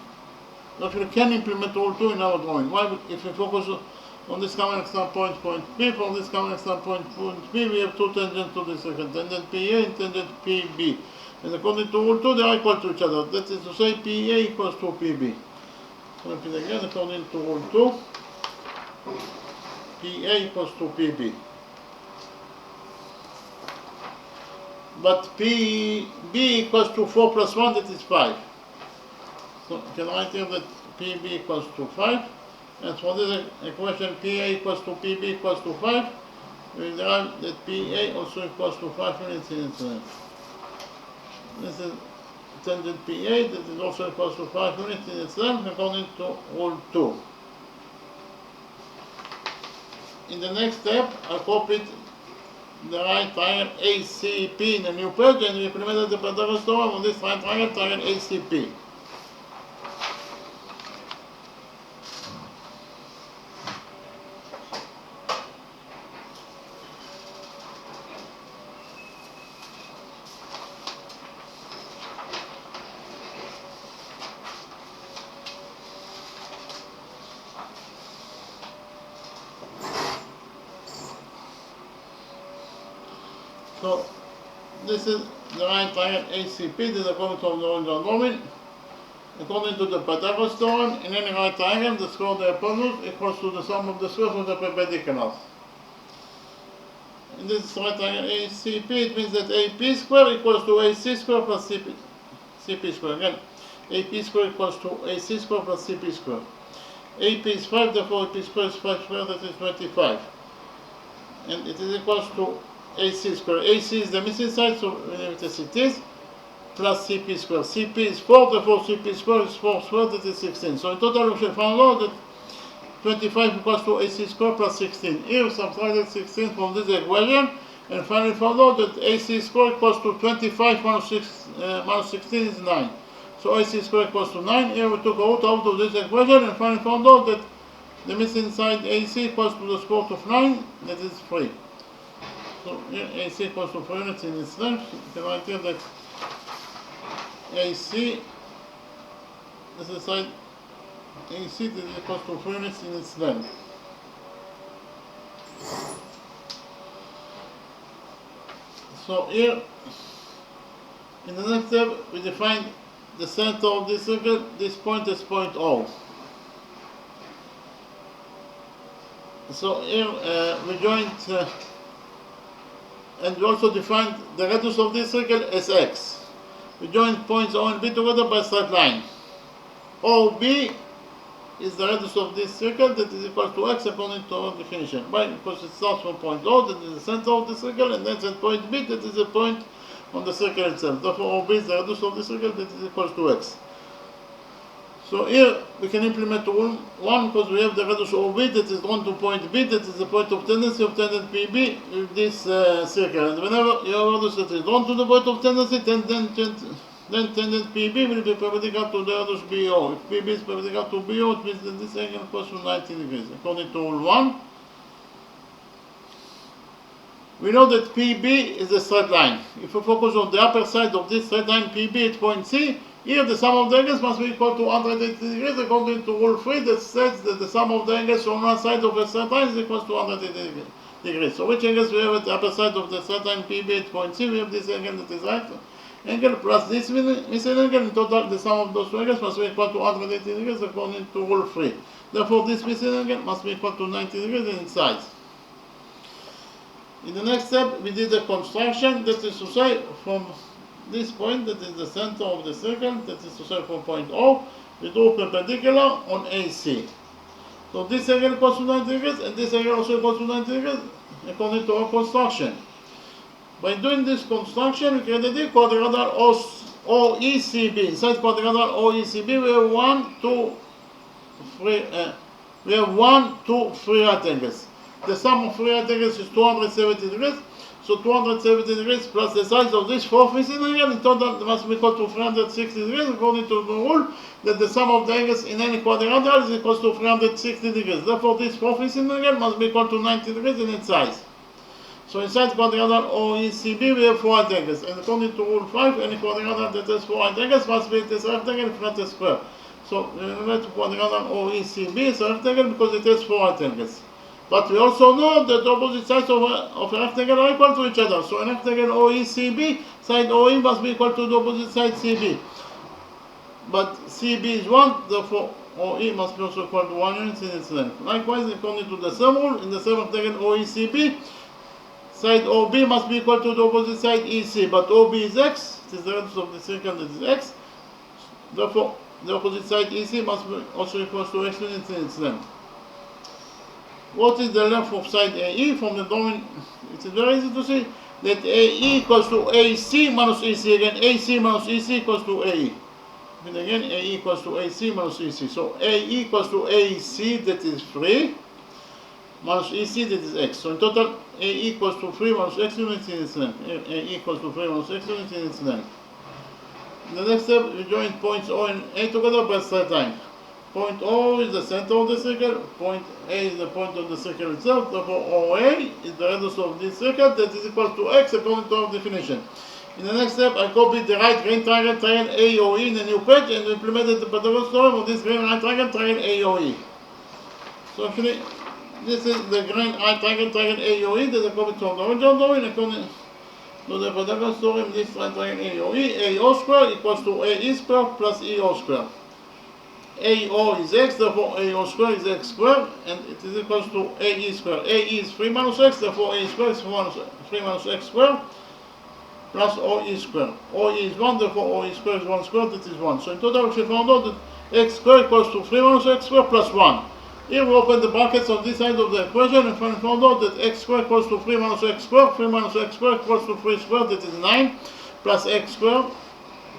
we can implement all 2 in our drawing. Why? If we focus on this common extent point, point B, from this common extent point, point B, we have 2 tangents to this circle, tangent PA and tangent PB. And according to all 2, they are equal to each other. That is to say, PA equals to PB. So repeat again, according to all 2, PA equals to PB. But PB equals to 4 plus 1, that is 5. So you can write here that PB equals to 5. And for this equation, PA equals to PB equals to 5. We derive that PA also equals to 5 units in its length. This is tangent PA, that is also equals to 5 units in its length according to rule 2. In the next step, I copied the right triangle ACP in a new page and we implemented the Pythagoras theorem on this right triangle, triangle ACP. So this is the right triangle ACP, this is according to the original domain. According to the Pythagoras theorem, in any right triangle, the square of the hypotenuse equals to the sum of the squares of the perpendiculars. In this right triangle ACP, it means that AP square equals to AC square plus CP square. Again, AP square equals to AC square plus CP square. AP is 5, therefore AP square is 5 square, that is 25. And it is equals to AC square. AC is the missing side, so we leave it as it is, plus CP square. CP is 4, therefore CP square is 4 square, that is 16. So in total we shall find out that 25 equals to AC square plus 16. Here we subtracted 16 from this equation, and finally found out that AC square equals to 25 minus 16 is 9. So AC square equals to 9. Here we took a root out of this equation, and finally found out that the missing side AC equals to the square root of 9, that is 3. So here AC equals to 4 units in its length. You can write here that AC, this is side AC, that is equals to 4 units in its length. So here, in the next step, we define the center of this circle. This point is point O. So here we joined and we also defined the radius of this circle as x. We joined points O and B together by a straight line. OB is the radius of this circle, that is equal to x according to our definition. Why? Because it starts from point O, that is the center of the circle, and then at point B, that is a point on the circle itself. Therefore, OB is the radius of the circle, that is equal to x. So here we can implement rule 1 because we have the radius OB that is drawn to point B, that is the point of tendency of tangent PB with this circle. And whenever you have a radius that is drawn to the point of tendency, then tangent PB will be perpendicular to the radius BO. If PB is perpendicular to BO, it means that this angle equals to 90 degrees. According to rule 1, we know that PB is a straight line. If we focus on the upper side of this straight line PB at point C, here the sum of the angles must be equal to 180 degrees according to rule 3 that says that the sum of the angles on one side of a straight line is equal to 180 degrees. So which angles we have at the upper side of the straight line PB at point C? We have this angle that is right angle plus this missing angle. In total the sum of those two angles must be equal to 180 degrees according to rule 3. Therefore this missing angle must be equal to 90 degrees in its sides. In the next step we did a construction, that is to say from this point that is the center of the circle, that is to say from point O, we draw perpendicular on AC. So this angle equals to 90 degrees and this angle also equals to 90 degrees according to our construction. By doing this construction, we created the quadrilateral OECB. Inside quadrilateral OECB, we have 1, 2, 3. We have 1, 2, 3 right angles. The sum of 3 right angles is 270 degrees. So 270 degrees plus the size of this 4 facing angle in total must be equal to 360 degrees according to the rule that the sum of the angles in any quadrilateral is equal to 360 degrees. Therefore, this 4 facing angle must be equal to 90 degrees in its size. So inside quadrilateral OECB we have 4 right angles, and according to rule 5, any quadrilateral that has 4 right angles must be its rectangle if not a square. So remember, quadrilateral OECB is a rectangle because it has 4 right angles. But we also know that the opposite sides of a rectangle are equal to each other. So a rectangle OECB, side OE must be equal to the opposite side CB. But CB is 1, therefore OE must be also equal to 1 unit in its length. Likewise, according to the same rule, in the same rectangle OECB, side OB must be equal to the opposite side EC. But OB is x, it is the radius of the circle that is x. Therefore, the opposite side EC must be also equal to x units in its length. What is the length of side AE? From the drawing, it is very easy to see that AE equals to AC minus EC. Again, AC minus EC equals to AE. And again, AE equals to AC minus EC. So AE equals to AC, that is 3, minus EC, that is x. So in total, AE equals to 3 minus x units in its length. AE equals to 3 minus x units in its length. In the next step, we join points O and A together by straight line. Point O is the center of the circle, point A is the point of the circle itself, therefore OA is the radius of this circle that is equal to x according to our definition. In the next step, I copied the right green triangle AOE in a new page and implemented the Pythagoras theorem of this green right triangle AOE. So actually, this is the green right triangle AOE that I copied from the original drawing according to the Pythagoras theorem. This right triangle AOE, AO square equals to AE square plus EO square. AO is x, therefore AO square is x square, and it is equal to AE square. AE is 3 minus x, therefore AE square is 3 minus x square, plus OE square. OE is 1, therefore OE square is 1 square, that is 1. So in total we found out that x square equals to 3 minus x square plus 1. Here we open the brackets on this side of the equation and found out that x square equals to 3 minus x square, 3 minus x square equals to 3 square, that is 9, plus x square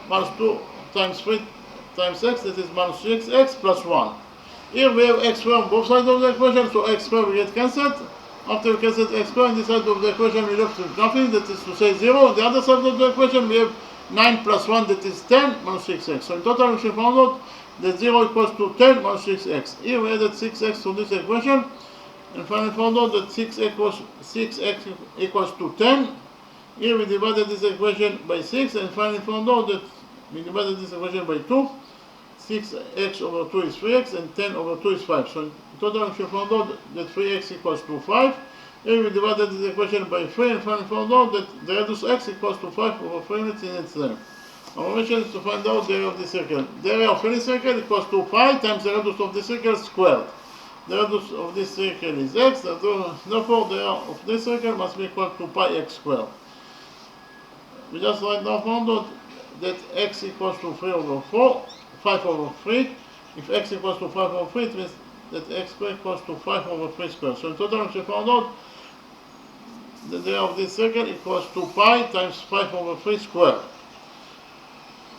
minus 2 times 3 times x, that is minus 6x plus 1. Here we have x square on both sides of the equation, so x square will get cancelled. After we cancel x square on this side of the equation, we left with nothing, that is to say 0. On the other side of the equation, we have 9 plus 1, that is 10 minus 6x. So in total, we should find out that 0 equals to 10 minus 6x. Here we added 6x to this equation, and finally found out that 6x equals to 10. Here we divided this equation by 6, and finally found out that we divided this equation by 2. 6x over 2 is 3x, and 10 over 2 is 5. So in total, we found out that 3x equals to 5. Here we divided this equation by 3, and finally found out that the radius x equals to 5 over 3 units in its length. Our mission is to find out the area of the circle. The area of any circle equals to pi times the radius of the circle squared. The radius of this circle is x, therefore the area of this circle must be equal to pi x squared. We just right now found out that x equals to 3 over 4. 5 over 3. If x equals to 5 over 3, it means that x squared equals to 5 over 3 squared. So in total, we found out that the area of this circle equals to pi times 5 over 3 squared.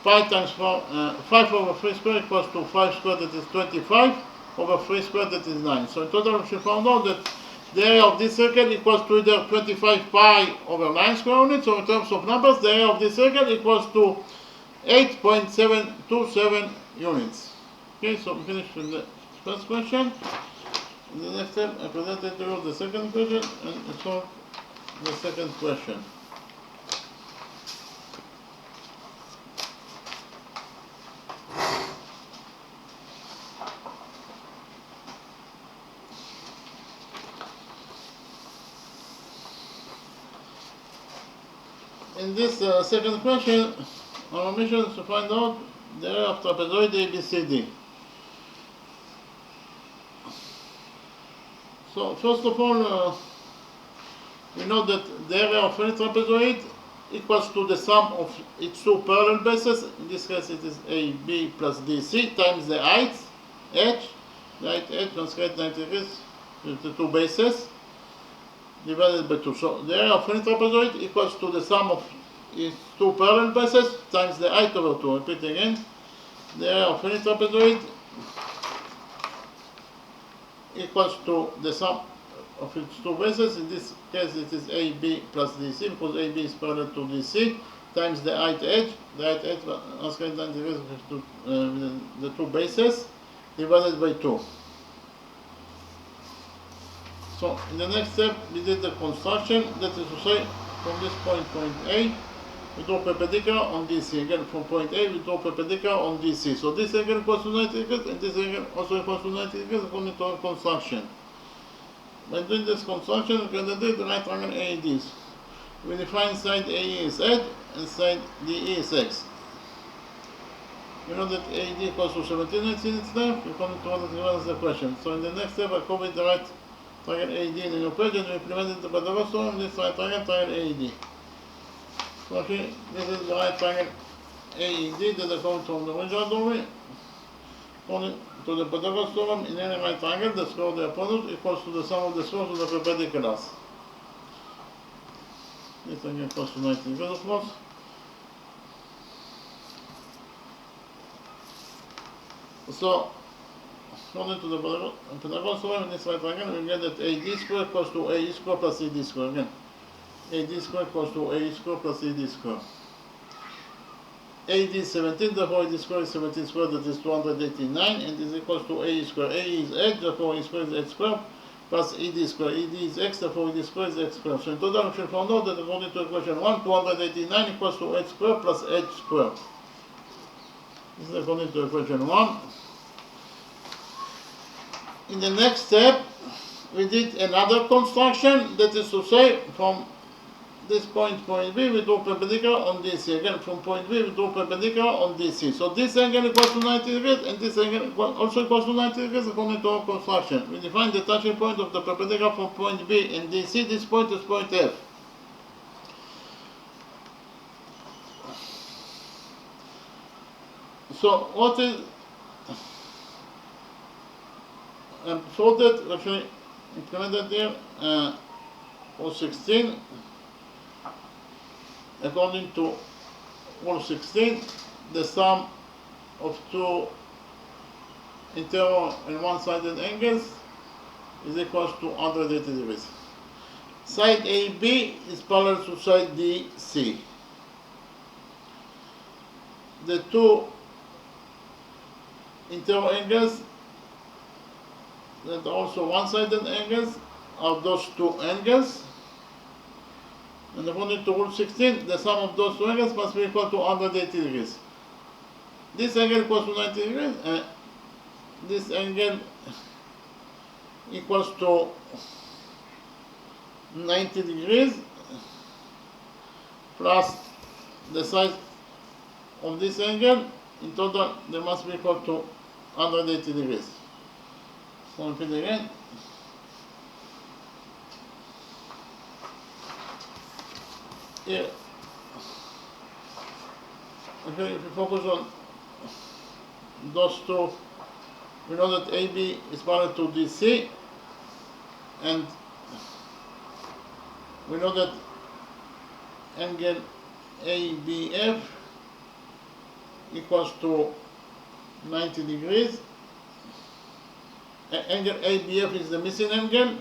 Pi times 5 over 3 squared equals to 5 squared, that is 25, over 3 squared, that is 9. So in total, we found out that the area of this circle equals to either 25 pi over 9 square units, or in terms of numbers, the area of this circle equals to 8.727 units. Okay, so we finished with the first question. In the next step, I presented to you the second question and solved the second question. In this second question, our mission is to find out the area of trapezoid ABCD. So first of all, we know that the area of any trapezoid equals to the sum of its two parallel bases. In this case it is AB plus DC times the height H. The height H must get 90 degrees with the two bases divided by 2. So the area of any trapezoid equals to the sum of its two parallel bases times the height over 2. Repeat again. The area of any trapezoid equals to the sum of its two bases. In this case it is AB plus DC because AB is parallel to DC times the height H. The height H must get 90 degrees with the two bases divided by 2. So in the next step we did the construction, that is to say from this point A, we draw perpendicular on DC. Again from point A we draw perpendicular on DC. So this angle equals to 90 degrees and this angle also equals to 90 degrees according to our construction. By doing this construction we can do the right triangle AEDs. We define side AE is H and side DE is X. We know that AED equals to 17 in its left. We come to what is the question. So in the next step I copy the right triangle AED in the new page and we implemented the Pythagoras theorem, this right triangle AED. So okay, this is the right triangle AED that I comes from the original drawing. According to the Pythagoras theorem, in any right triangle, the square of the hypotenuse equals to the sum of the squares of the perpendiculars. This again equals to 90 degrees, of course. So, according to the Pythagoras theorem, in this right triangle, we get that AD squared equals to AE squared plus CD squared. Again, AD squared equals to AE squared plus CD squared. AD is 17, therefore AD squared is 17 squared, that is 289, and is equals to AE squared. AE is H, therefore AE squared is H squared, plus ED squared. ED is X, therefore ED squared is X squared. So in total, we should find out that according to equation 1, 289 equals to H squared plus H squared. This is according to equation 1. In the next step, we did another construction, that is to say, from this point B, we draw perpendicular on DC. Again, from point B, we draw perpendicular on DC. So this angle equals to 90 degrees, and this angle also equals to 90 degrees according to our construction. We define the touching point of the perpendicular from point B and DC. This point is point F. So what is sorted, actually implemented here, rule 16. According to rule 16, the sum of two interior and one-sided angles is equal to 180 degrees. Side AB is parallel to side DC. The two interior angles that are also one-sided angles are those two angles. And according to rule 16, the sum of those two angles must be equal to 180 degrees. This angle equals to 90 degrees, and this angle equals to 90 degrees plus the size of this angle. In total, they must be equal to 180 degrees. So repeat again. Here, okay, if we focus on those two, we know that AB is parallel to DC, and we know that angle ABF equals to 90 degrees. Angle ABF is the missing angle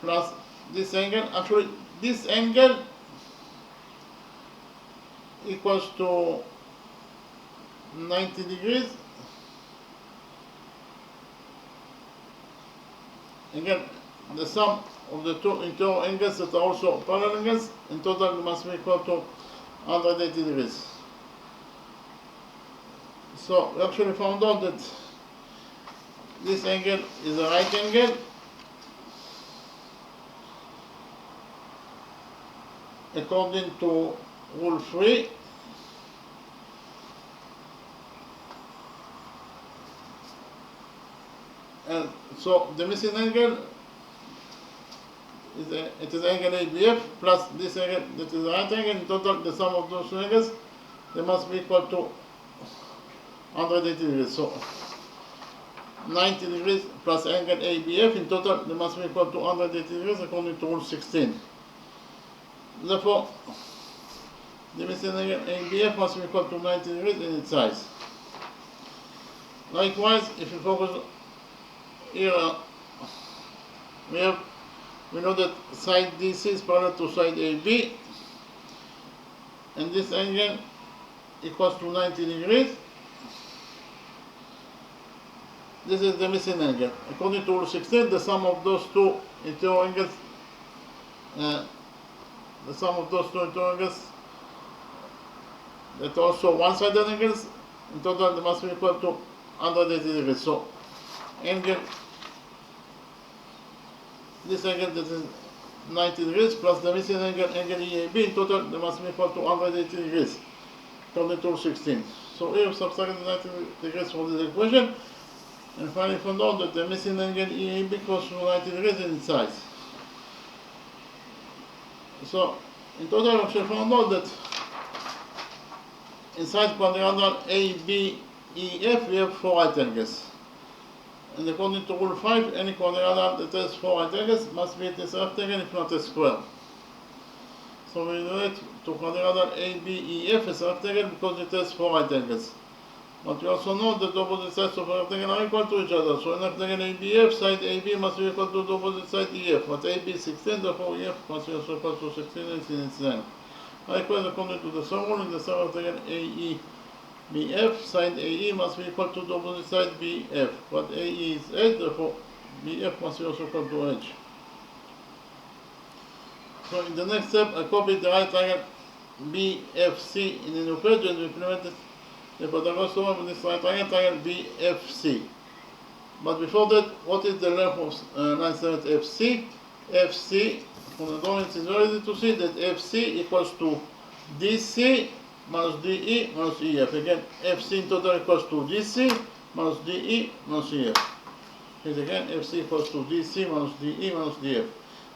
plus this angle. Actually, this angle equals to 90 degrees. Again, the sum of the two interior angles that are also parallel angles in total must be equal to 180 degrees. So we actually found out that this angle is a right angle according to rule 3. And so the missing angle is it is angle ABF plus this angle that is the right angle. In total, the sum of those two angles, they must be equal to 180 degrees. So 90 degrees plus angle ABF, in total they must be equal to 180 degrees according to rule 16. Therefore, the missing angle ABF must be equal to 90 degrees in its size. Likewise, if you focus here, we know that side DC is parallel to side AB, and this angle equals to 90 degrees. This is the missing angle. According to rule 16, the sum of those two interior angles, that also one-sided angles, in total they must be equal to 180 degrees. So angle, this angle that is 90 degrees plus the missing angle EAB, in total they must be equal to 180 degrees according to rule 16. So here we subtract the 90 degrees from this equation, and finally found out that the missing angle EAB equals to 90 degrees in its size. So in total we should found out that inside quadrilateral ABEF we have 4 right angles. And according to rule 5, any quadrilateral that has 4 right angles must be a rectangle if not a square. So we relate to quadrilateral ABEF as a rectangle because it has 4 right angles. But we also know that the opposite sides of a rectangle are equal to each other. So in rectangle ABF, side AB must be equal to the opposite side EF. But AB is 16, therefore EF must be also equal to 16 in its length. Likewise, according to the sum rule, in the sum rectangle AEBF, side AE must be equal to the opposite side BF. But AE is edge, therefore BF must be also equal to edge. So in the next step, I copied the right triangle BFC in a new page and implemented the Pythagoras theorem with this right triangle BFC. But before that, what is the length of line segment FC? FC, from the drawing, it is very easy to see that FC equals to DC minus DE minus EF. Again, FC in total equals to DC minus DE minus EF. Here again, FC equals to DC minus DE minus DF.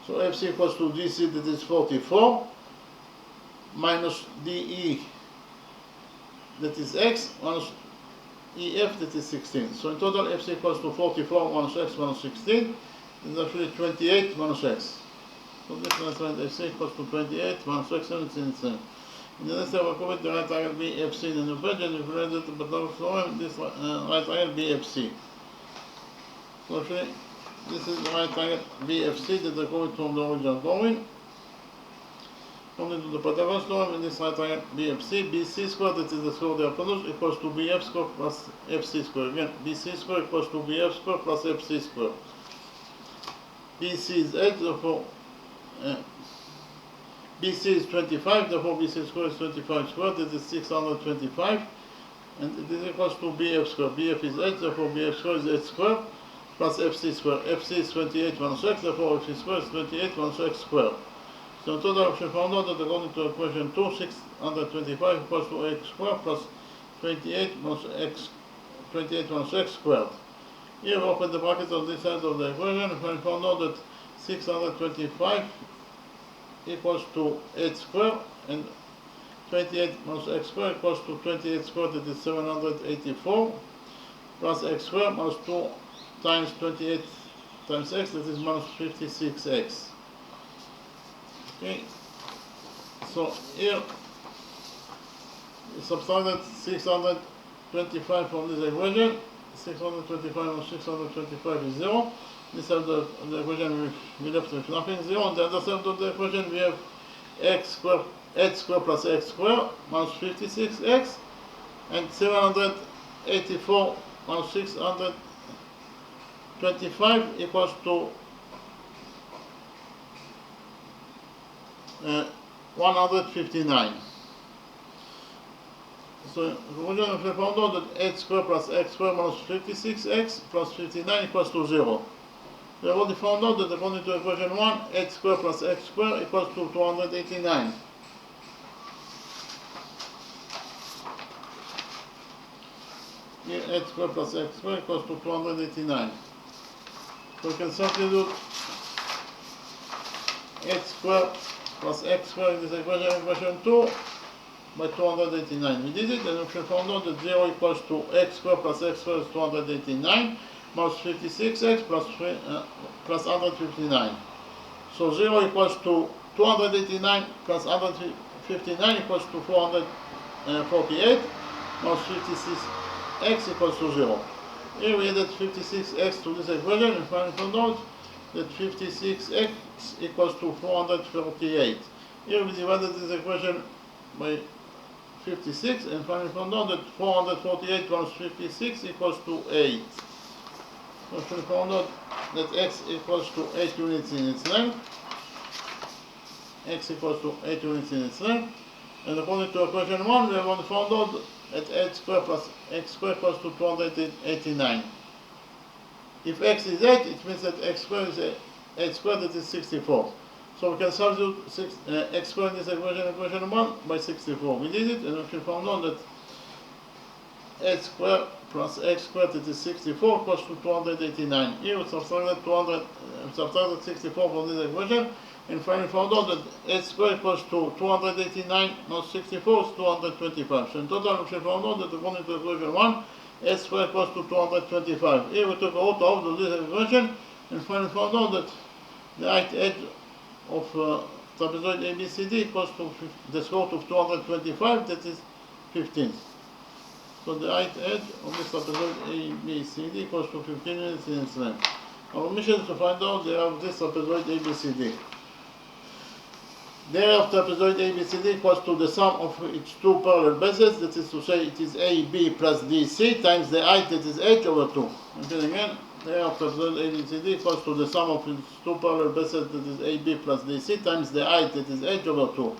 So FC equals to DC, that is 44, minus DE, that is X, minus EF, that is 16. So in total, FC equals to 44 minus X minus 16, is actually 28 minus X. So this means FC equals to 28 minus X, and it's insane. In the next step, I copy the right triangle BFC in the new page, and if you read it to Pythagoras theorem, this right triangle BFC. So actually, this is the right triangle BFC that I copied from the original drawing. According to the Pythagoras theorem, in this right triangle BFC, BC squared, that is the square of the hypotenuse, equals to BF squared plus FC squared. Again, BC squared equals to BF squared plus FC squared. BC is 8, therefore BC is 25, therefore BC squared is 25 squared, that is 625, and it is equals to BF squared. BF is 8, therefore BF squared is 8 squared plus FC squared. FC is 28 minus X, therefore FC squared is 28 minus X squared. So in total, we found out that according to equation 2, 625 equals to X squared plus 28 minus X squared. Here we open the brackets on this side of the equation, and we found out that 625 equals to 8 squared, and 28 minus X squared equals to 28 squared, that is 784, plus X squared minus 2 times 28 times X, that is minus 56X. Okay, so here we subtracted 625 from this equation. 625 minus 625 is 0. This side of the equation we left with nothing, 0. On the other side of the equation we have x squared plus x squared minus 56x, and 784 minus 625 equals to 159. So we found out that x squared plus x squared minus 56x plus 59 equals to 0. We already found out that according to equation 1, x squared plus x squared equals to 289. Here x squared plus x squared equals to 289. So we can substitute h squared plus x squared in this equation 2 by 289. We did it, and we found out that 0 equals to x squared plus x squared is 289 minus 56x plus 159. So 0 equals to 289 plus 159 equals to 448 minus 56x equals to 0. Here we added 56x to this equation and finally found out that 56x equals to 448. Here we divided this equation by 56 and finally found out that 448 minus 56 equals to 8. So we found out that x equals to 8 units in its length. X equals to 8 units in its length. And according to equation 1, we have found out that h squared plus x squared equals to 289. If x is 8, it means that x squared is 8 squared, that is 64. So we can substitute x squared in this equation 1 by 64. We did it, and we found out that h squared plus x squared, that is 64, equals to 289. Here we subtracted 64 from this equation, and finally found out that h squared equals to 289 minus 64 is 225. So in total, we found out that according to equation 1, h squared equals to 225. Here we took out of this equation, and finally found out that the right edge of trapezoid ABCD equals to the square root of 225, that is 15. So the right edge of this trapezoid ABCD equals to 15 units in its length. Our mission is to find out the area of this trapezoid ABCD. The area of trapezoid ABCD equals to the sum of its two parallel bases, that is to say it is AB plus DC times the height, that is h over 2. Again, the area of trapezoid ABCD equals to the sum of its two parallel bases, that is AB plus DC times the height, that is h over 2.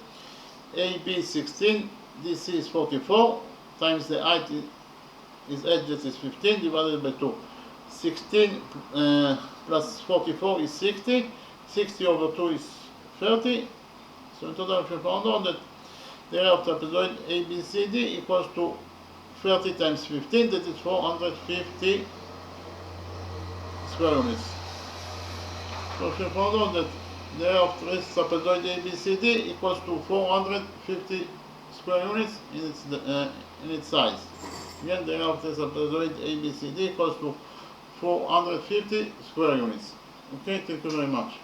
AB is 16, DC is 44, times the height is h, that is 15, divided by 2. 16 plus 44 is 60, 60 over 2 is 30. So in total, we found out that the area of trapezoid ABCD equals to 30 times 15, that is 450 square units. So we found out that the area of this trapezoid ABCD equals to 450 square units in its size. Again, the area of this trapezoid ABCD equals to 450 square units. Okay, thank you very much.